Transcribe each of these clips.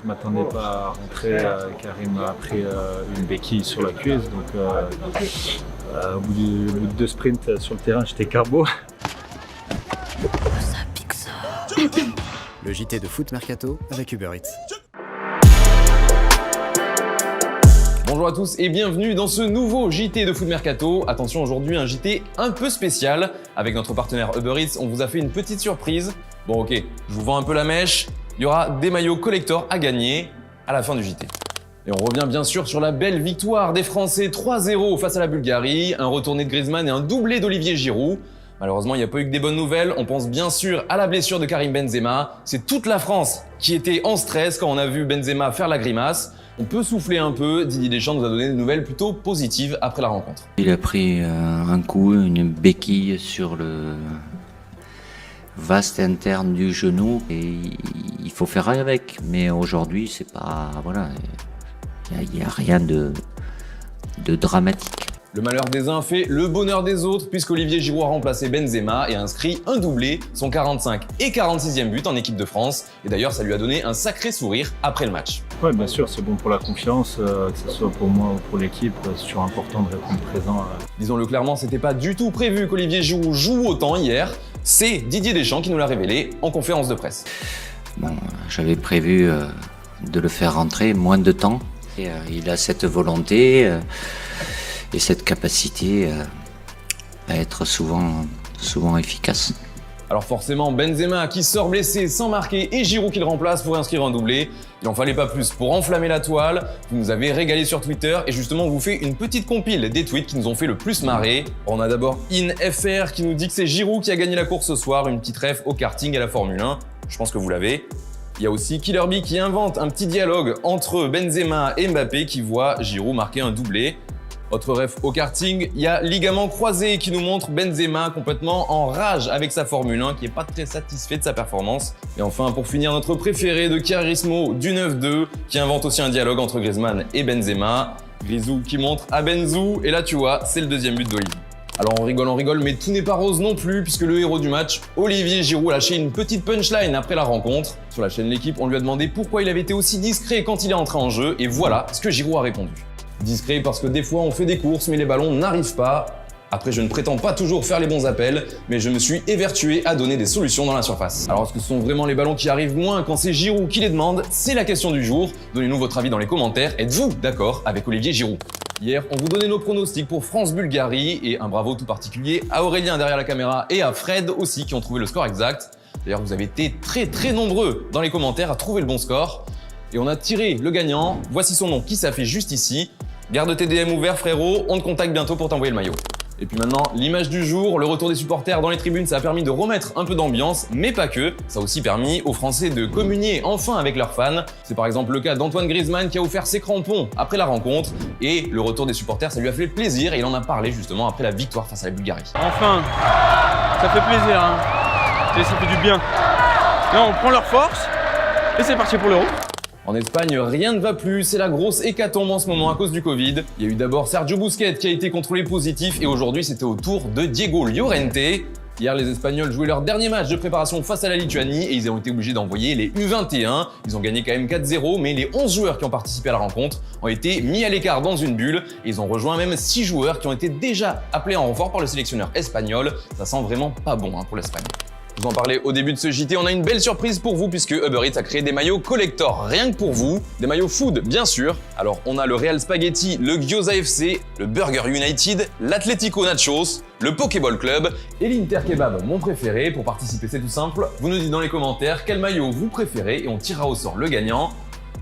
ne m'attendais pas à rentrer. Karim a pris une béquille sur la cuisse. Donc, au bout de 2 sprints sur le terrain, j'étais carbo. Ça pique ça. Le JT de Foot Mercato avec Uber Eats. Bonjour à tous et bienvenue dans ce nouveau JT de Foot Mercato. Attention, aujourd'hui un JT un peu spécial. Avec notre partenaire Uber Eats, on vous a fait une petite surprise. Bon ok, je vous vends un peu la mèche. Il y aura des maillots collector à gagner à la fin du JT. Et on revient bien sûr sur la belle victoire des Français 3-0 face à la Bulgarie, un retourné de Griezmann et un doublé d'Olivier Giroud. Malheureusement, il n'y a pas eu que des bonnes nouvelles. On pense bien sûr à la blessure de Karim Benzema. C'est toute la France qui était en stress quand on a vu Benzema faire la grimace. On peut souffler un peu. Didier Deschamps nous a donné des nouvelles plutôt positives après la rencontre. Il a pris un coup, une béquille sur le vaste interne du genou et il faut faire avec. Mais aujourd'hui, c'est pas, voilà, il y a rien de dramatique. Le malheur des uns fait le bonheur des autres puisqu'Olivier Giroud a remplacé Benzema et a inscrit un doublé, son 45 et 46e but en équipe de France. Et d'ailleurs, ça lui a donné un sacré sourire après le match. Oui, bien sûr, c'est bon pour la confiance, que ce soit pour moi ou pour l'équipe. C'est toujours important de répondre présent. Disons-le clairement, c'était pas du tout prévu qu'Olivier Giroud joue autant hier. C'est Didier Deschamps qui nous l'a révélé en conférence de presse. Bon, j'avais prévu de le faire rentrer moins de temps. Et, il a cette volonté et cette capacité à être souvent efficace. Alors forcément, Benzema qui sort blessé sans marquer et Giroud qui le remplace pour inscrire un doublé. Il en fallait pas plus pour enflammer la toile. Vous nous avez régalé sur Twitter et justement on vous fait une petite compile des tweets qui nous ont fait le plus marrer. On a d'abord InFR qui nous dit que c'est Giroud qui a gagné la course ce soir, une petite ref au karting et à la Formule 1. Je pense que vous l'avez. Il y a aussi Killer Bee qui invente un petit dialogue entre Benzema et Mbappé qui voit Giroud marquer un doublé. Autre ref au karting, il y a Ligament Croisé qui nous montre Benzema complètement en rage avec sa Formule 1 qui est pas très satisfait de sa performance. Et enfin, pour finir, notre préféré de Chiarismo du 9-2 qui invente aussi un dialogue entre Griezmann et Benzema. Grisou qui montre à Benzou et là tu vois, c'est le deuxième but d'Olivier. Alors on rigole, mais tout n'est pas rose non plus puisque le héros du match, Olivier Giroud, a lâché une petite punchline après la rencontre. Sur la chaîne L'équipe, on lui a demandé pourquoi il avait été aussi discret quand il est entré en jeu et voilà ce que Giroud a répondu. Discret parce que des fois on fait des courses mais les ballons n'arrivent pas. Après je ne prétends pas toujours faire les bons appels, mais je me suis évertué à donner des solutions dans la surface. Alors est-ce que ce sont vraiment les ballons qui arrivent moins quand c'est Giroud qui les demande? C'est la question du jour. Donnez-nous votre avis dans les commentaires. Êtes-vous d'accord avec Olivier Giroud? Hier, on vous donnait nos pronostics pour France-Bulgarie et un bravo tout particulier à Aurélien derrière la caméra et à Fred aussi qui ont trouvé le score exact. D'ailleurs, vous avez été très nombreux dans les commentaires à trouver le bon score. Et on a tiré le gagnant. Voici son nom qui s'affiche juste ici. Garde tes DM ouverts frérot, on te contacte bientôt pour t'envoyer le maillot. Et puis maintenant, l'image du jour, le retour des supporters dans les tribunes, ça a permis de remettre un peu d'ambiance, mais pas que. Ça a aussi permis aux Français de communier enfin avec leurs fans. C'est par exemple le cas d'Antoine Griezmann qui a offert ses crampons après la rencontre. Et le retour des supporters, ça lui a fait plaisir et il en a parlé justement après la victoire face à la Bulgarie. Enfin, ça fait plaisir, hein. Et ça fait du bien. Là, on prend leur force et c'est parti pour l'Euro. En Espagne, rien ne va plus, c'est la grosse hécatombe en ce moment à cause du Covid. Il y a eu d'abord Sergio Busquets qui a été contrôlé positif et aujourd'hui c'était au tour de Diego Llorente. Hier, les Espagnols jouaient leur dernier match de préparation face à la Lituanie et ils ont été obligés d'envoyer les U21. Ils ont gagné quand même 4-0, mais les 11 joueurs qui ont participé à la rencontre ont été mis à l'écart dans une bulle et ils ont rejoint même 6 joueurs qui ont été déjà appelés en renfort par le sélectionneur espagnol. Ça sent vraiment pas bon pour l'Espagne. Je vous en parlais au début de ce JT, on a une belle surprise pour vous puisque Uber Eats a créé des maillots collector rien que pour vous, des maillots food bien sûr. Alors on a le Real Spaghetti, le Gyoza FC, le Burger United, l'Atlético Nachos, le Pokéball Club et l'Inter Kebab, mon préféré. Pour participer c'est tout simple, vous nous dites dans les commentaires quel maillot vous préférez et on tirera au sort le gagnant.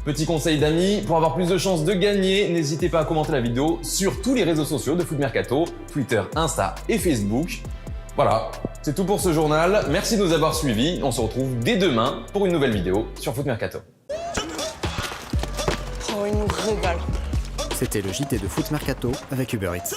Petit conseil d'amis, pour avoir plus de chances de gagner, n'hésitez pas à commenter la vidéo sur tous les réseaux sociaux de Foot Mercato, Twitter, Insta et Facebook. Voilà, c'est tout pour ce journal. Merci de nous avoir suivis. On se retrouve dès demain pour une nouvelle vidéo sur Foot Mercato. Oh, il nous régale. C'était le JT de Foot Mercato avec Uber Eats.